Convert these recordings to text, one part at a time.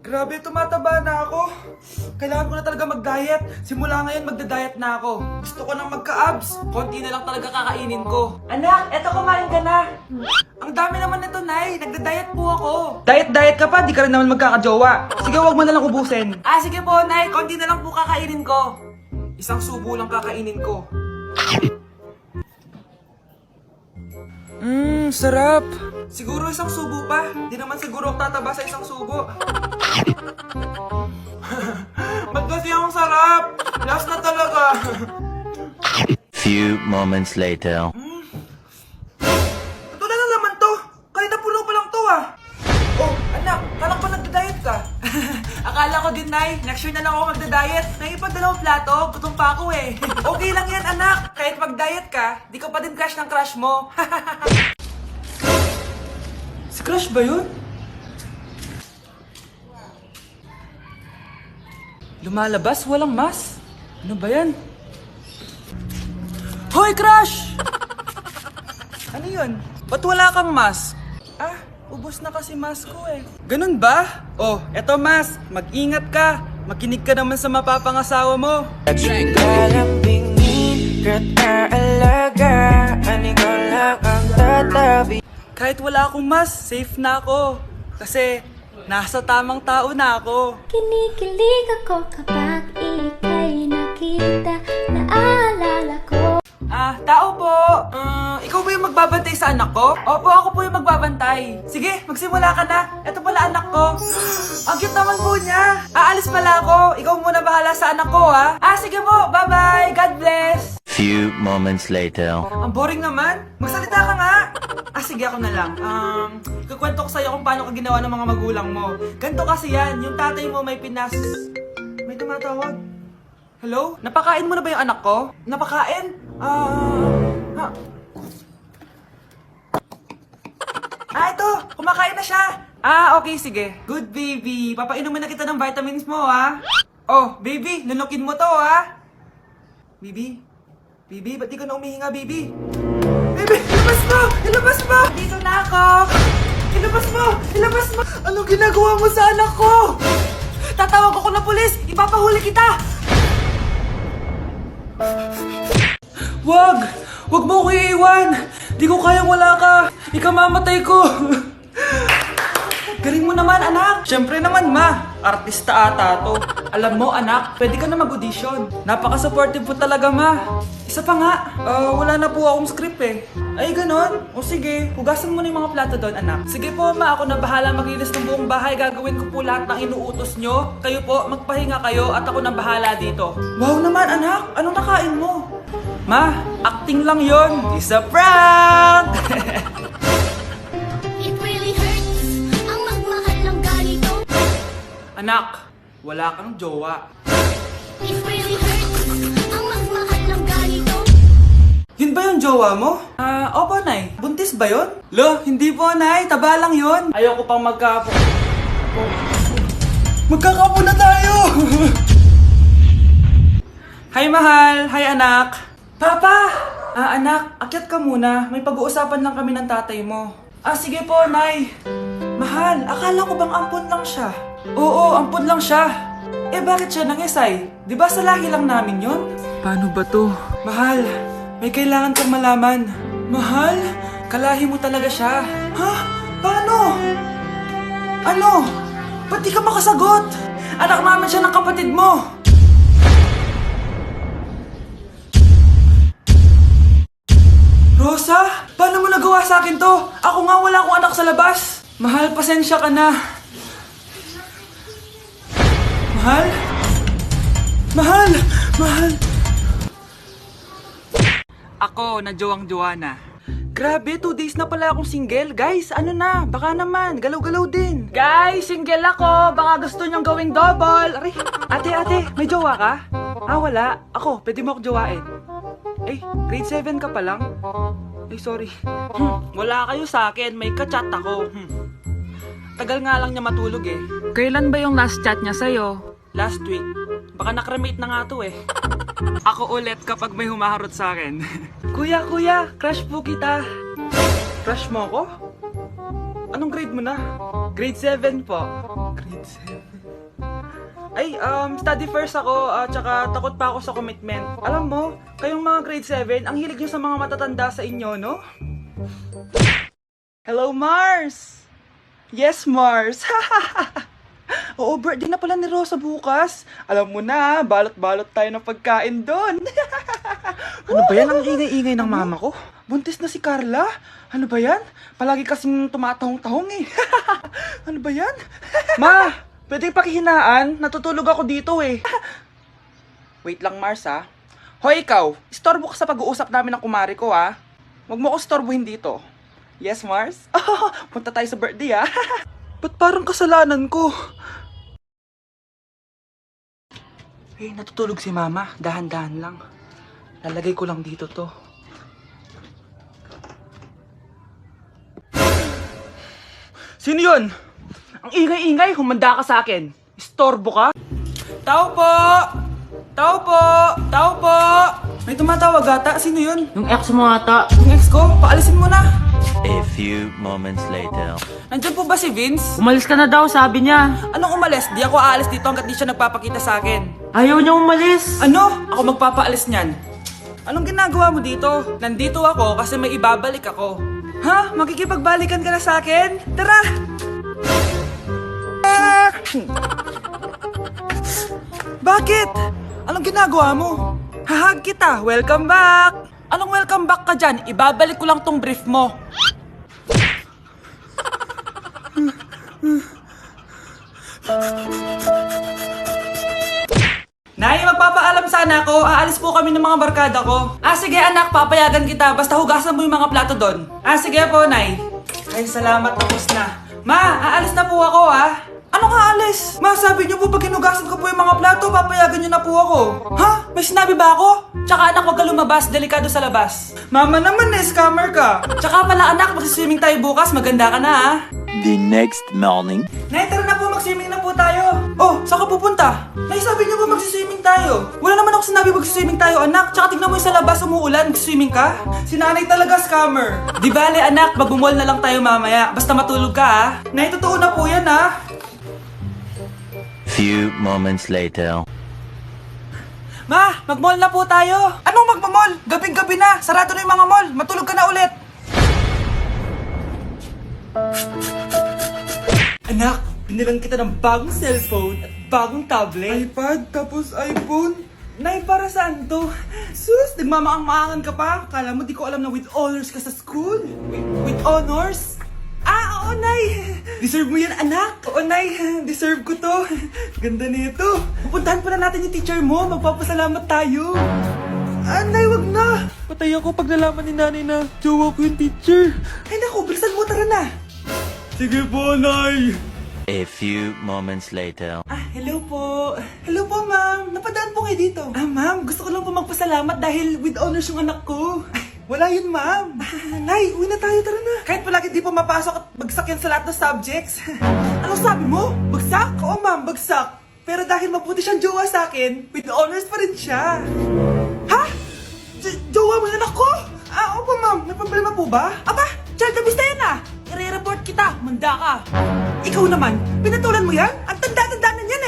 Grabe, tumataba na ako. Kailangan ko na talaga mag-diet. Simula ngayon, magda-diet na ako. Gusto ko nang magka-abs. Konti na lang talaga kakainin ko. Anak, eto kumain ka na. Ang dami naman nito, Nay. Nagda-diet po ako. Diet ka pa, di ka rin naman magkakajowa. Sige, wag mo na lang ubusin. Sige po, Nay. Konti na lang po kakainin ko. Isang subo lang kakainin ko. Sarap. Siguro isang subo pa. Di naman siguro ako tataba sa isang subo. Ba't kasi ang sarap? Last na talaga. Few moments later. Ito na naman to. Kanina puno pa lang to ah. Oh, anak, kala ko nagda-diet ka. Akala ko din, Nay. Next year na lang ako magda-diet. Naipag-dalawang plato, gutom pa ako eh. Okay lang yan, anak. Kahit mag-diet ka, di ka pa din crush ng crush mo. Si crush ba yun? Lumalabas, walang mask. Ano ba yan? Hoy, crush! Ano yun? Ba't wala kang mask? Ubos na kasi mask ko eh. Ganun ba? Oh, eto mask. Mag-ingat ka. Makinig ka naman sa mapapangasawa mo. Kahit wala akong mask, safe na ako. Kasi nasa tamang tao na ako. Kinikilig ako kapag ika'y nakita. Naalala ko. Tao po. Ikaw ba yung magbabantay sa anak ko? Opo, ako po yung magbabantay. Sige, magsimula ka na. Ito pala anak ko. Ang cute naman po niya. Aalis pala ako. Ikaw muna bahala sa anak ko, ha? Sige po. Bye-bye. God bless. Few moments later. Ang boring naman. Magsalita ka nga. Sige, ako na lang. Kukwento ko sa'yo kung paano ka ginawa ng mga magulang mo. Ganto kasi yan. Yung tatay mo may May tumatawag. Hello? Napakain mo na ba yung anak ko? Napakain? Ito! Kumakain na siya! Okay, sige. Good baby. Papainumin na kita ng vitamins mo, ha? Oh, baby, lunukin mo to, ha? Baby? Baby, ba't di ka na umihinga, baby? Baby, ilabas mo! Ilabas mo! Dito na ako! Ilabas mo! Ilabas mo! Anong ginagawa mo sa anak ko? Tatawag ako ng pulis! Ipapahuli kita! Wag! Wag mo ko iiwan! Di ko kayang wala ka! Ikamamatay ko! Galing mo naman, anak! Siyempre naman, ma! Artista ata to. Alam mo, anak, pwede ka na mag-audition. Napaka-supportive po talaga, ma. Isa pa nga, wala na po akong script eh. Ay, ganon? O sige, hugasan mo na yung mga plato doon, anak. Sige po, ma, ako na bahala maglinis ng buong bahay. Gagawin ko po lahat ng inuutos nyo. Kayo po, magpahinga kayo at ako na bahala dito. Wow naman, anak! Anong nakain mo? Ma, acting lang yon. It's a prank! It really hurts ang magmahal ng ganito. Anak, wala kang jowa. It really hurts ang magmahal ng ganito. Yun ba yung jowa mo? Opo, Nay. Buntis ba yun? Lo, hindi po, Nay. Taba lang yun. Ayoko pang magkakapo na tayo! Hi, mahal. Hi, anak. Papa! Anak, akyat ka muna. May pag-uusapan lang kami ng tatay mo. Sige po, Nay. Mahal, akala ko bang ampon lang siya? Oo, ampon lang siya. Bakit siya nangisay? Di ba sa lahi lang namin yun? Paano ba to? Mahal, may kailangan kang malaman. Mahal, kalahi mo talaga siya. Ha? Paano? Ano? Ba't di ka makasagot? Anak namin siya ng kapatid mo. Rosa? Paano mo nagawa sa akin to? Ako nga wala akong anak sa labas. Mahal, pasensya ka na. Mahal? Mahal! Mahal! Ako, na jowang-jowa na. Grabe, 2 days na pala akong single. Guys, ano na? Baka naman, galaw-galaw din. Guys, single ako. Baka gusto niyong gawing double. Aray, ate, may jowa ka? Wala. Ako, pwede mo akong jowain. Grade 7 ka pa lang? Sorry. Wala kayo sa akin. May ka-chat ako. Tagal nga lang niya matulog eh. Kailan ba yung last chat niya sa'yo? Last week. Baka nakremate na nga to eh. Ako ulit kapag may humaharot sa akin. Kuya, crush po kita. Crush mo ako? Anong grade mo na? Grade 7 po. Grade 7? Ay, study first ako, tsaka takot pa ako sa commitment. Alam mo, kayong mga grade 7, ang hilig nyo sa mga matatanda sa inyo, no? Hello, Mars! Yes, Mars! Oo, birthday na pala ni Rosa bukas. Alam mo na, balot-balot tayo ng pagkain doon. Ano ba yan? Ang ingay-ingay ng mama ko. Buntis na si Carla. Ano ba yan? Palagi kasing tumatahong-tahong eh. Ano ba yan? Ma, pwede pakihinaan. Natutulog ako dito eh. Wait lang, Mars ha. Hoy, ikaw. Istorbo ka sa pag-uusap namin ng kumari ko ha. Huwag mo ko istorbohin dito. Yes, Mars? Punta tayo sa birthday ha. Ba't parang kasalanan ko? Eh, natutulog si Mama. Dahan-dahan lang. Lalagay ko lang dito to. Sino yun? Ang ingay-ingay, humanda ka sa akin. Istorbo ka? Tao po! Tao po! Tao po! May tumatawag ata. Sino yun? Yung ex mo ata. Yung ex ko? Paalisin mo na. A few moments later. Nandyan po ba si Vince? Umalis ka na daw, sabi niya. Anong umalis? Di ako aalis dito hanggat di siya nagpapakita sa akin. Ayaw niya umalis. Ano? Ako magpapaalis niyan. Anong ginagawa mo dito? Nandito ako kasi may ibabalik ako. Ha? Makikipagbalikan ka na sa akin? Tara! Bakit? Anong ginagawa mo? Hahag kita. Welcome back! Anong welcome back ka dyan? Ibabalik ko lang tong brief mo. Nay, magpapaalam sana ako. Aalis po kami ng mga barkada ko. Sige anak, papayagan kita. Basta hugasan mo yung mga plato doon. Sige po, Nay. Ay, salamat. Tapos na. Ma, aalis na po ako Ano nga alis? Ma, sabi niyo po pag hinugasan ko po yung mga plato, papayagan niyo na po ako. Ha? May sinabi ba ako? Tsaka anak, huwag ka lumabas. Delikado sa labas. Mama naman scammer ka. Tsaka pala anak, magsiswimming tayo bukas. Maganda ka na The next morning. Nay, tara na po, mag-swimming na po tayo. Oh, saan ka pupunta? Nay, sabi niyo po mag-swimming tayo. Wala naman ako sinabi mag-swimming tayo, anak. Tsaka tignan mo yung sa labas, umuulan, mag-swimming ka. Si nanay talaga scammer. Di bale, anak, mag-mall na lang tayo mamaya. Basta matulog ka, Nay, totoo na po yan, Few moments later. Ma, mag-mall na po tayo. Anong mag-mall? Gabing-gabi na. Sarado na yung mga mall. Matulog ka na ulit. Anak, binilang kita ng bagong cellphone at bagong tablet. iPad, tapos iPhone. Nay, para saan to? Sus, nagmamaang-maangan ka pa? Kala mo di ko alam na with honors ka sa school? With honors? Oo, Nay. Deserve mo yan, anak. Oo, Nay. Deserve ko to. Ganda nito. Pupuntahan pa na natin yung teacher mo. Magpapasalamat tayo. Nay, wag na. Patay ako pag nalaman ni nanay na jowa ko yung teacher. Ay, naku, bilisan mo. Tara na. Sige po, Nay. A few moments later. Hello po. Hello po, ma'am. Napadaan po kayo dito. Ma'am, gusto ko lang po magpasalamat dahil with honors yung anak ko. Wala yun, ma'am. Nay, uwi na tayo, tara na. Kahit palagi di pa mapasok at bagsak yan sa lahat ng subjects. Anong sabi mo? Bagsak? Oo, ma'am, bagsak. Pero dahil mabuti siyang jowa sa akin, with honors pa rin siya. Ha? Jowa mo yung anak ko? Opo, ma'am. May problema po ba? Aba, child abuse na yan I-report kita. Manda ka. Ikaw naman, pinatulan mo yan? Ang tanda-tanda na yan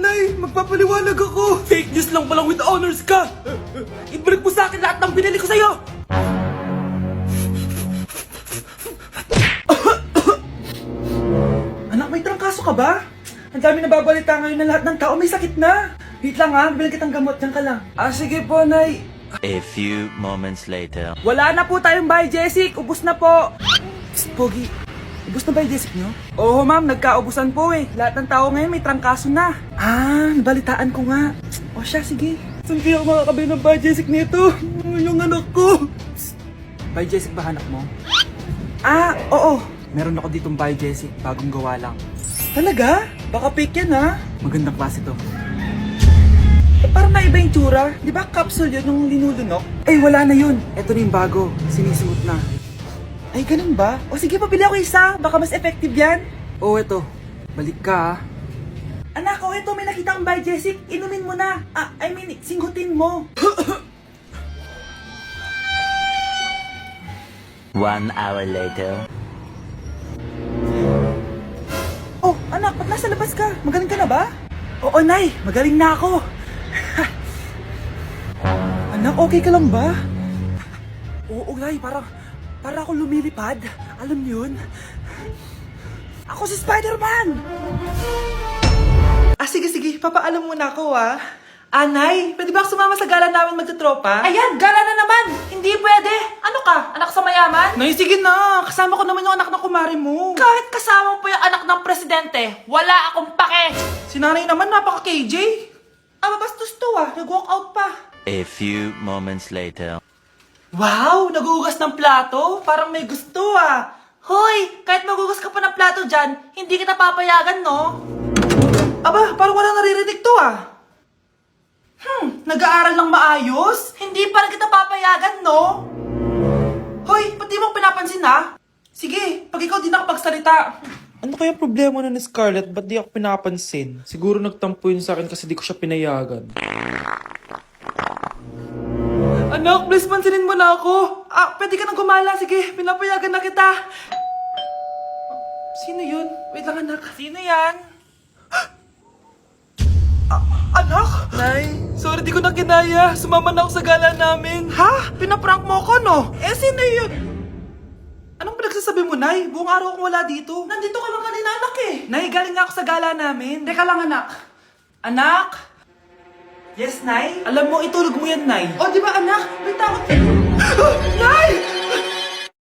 Nay, magpapaliwanag ako. Fake news lang palang with honors ka. Ibalik mo sa akin lahat ng binili ko sa'yo. Anak, may trangkaso ka ba? Ang dami nababalita ngayon na lahat ng tao may sakit na. Wait lang bilang kitang gamot. Diyan ka lang. Sige po, Nay. A few moments later. Wala na po tayong bahay, Jessic. Ubus na po. Psst, Pogi. Ubus na ba yung Jessic nyo? Oo, ma'am. Nagkaubusan po Lahat ng tao ngayon may trangkaso na. Nabalitaan ko nga. O siya, sige. Saan kaya ako makakabili ng bahay, Jessic nito? Yung anak ko. Psst. Bahay, Jessic ba hanap mo? Oo. Meron ako ditong bahay, Jessic. Bagong gawa lang. Talaga? Baka fake yan, Magandang klase to. Parang naiba yung tsura. Di ba capsule yun yung linulunok? Wala na yun. Ito na yung bago. Sinisuot na. Ay, ganun ba? O sige, pabili ako isa. Baka mas effective yan. Eto. Balik ka, Anak, eto. May nakita akong bahay, Jessic. Inumin mo na. Singhutin mo. 1 hour later. ka? Magaling ka na ba? Oo, Nay. Magaling na ako. Anak, okay ka lang ba? Oo, Nay. Para ako lumilipad. Alam niyo yun? Ako si Spider-Man! Sige. Papaalam muna ako, Nay, pwede ba ako sumama sa gala namin magtutropa? Ayan, gala na naman! Hindi pwede! Ano ka? Anak sa mayaman? Nay, sige na! Kasama ko naman yung anak ng kumari mo. Kahit kasama mo pa yung anak ng presidente, wala akong pake! Si nanay naman, napaka-KJ. Mabastos to, nag-walk out pa. A few moments later. Wow, nagugas ng plato? Parang may gusto, Hoy, kahit magugas ka pa ng plato dyan, hindi kita papayagan, no? Aba, parang wala naririnig to, nag-aaral ng maayos? Hindi pa rin kita papayagan, no? Hoy, ba't di mo pinapansin, Sige, pag ikaw di nakapagsalita. Ano kaya problema na ni Scarlett? Ba't di ako pinapansin? Siguro nagtampo yun sa akin kasi di ko siya pinayagan. Anak, please pansinin mo na ako. Pwede ka nang gumala. Sige, pinapayagan na kita. Sino yun? Wait lang, anak. Sino yan? Anak? Nay, sorry di ko na kinaya. Sumama na ako sa gala namin. Ha? Pinaprank mo ako, no? Sino yun? Anong pinagsasabi mo, Nay? Buong araw akong wala dito. Nandito ka lang kanina, anak, Nay, galing nga ako sa gala namin. Teka lang, anak. Anak? Yes, Nay? Alam mo, itulog mo yan, Nay. O, di ba, anak? May takot. Nay!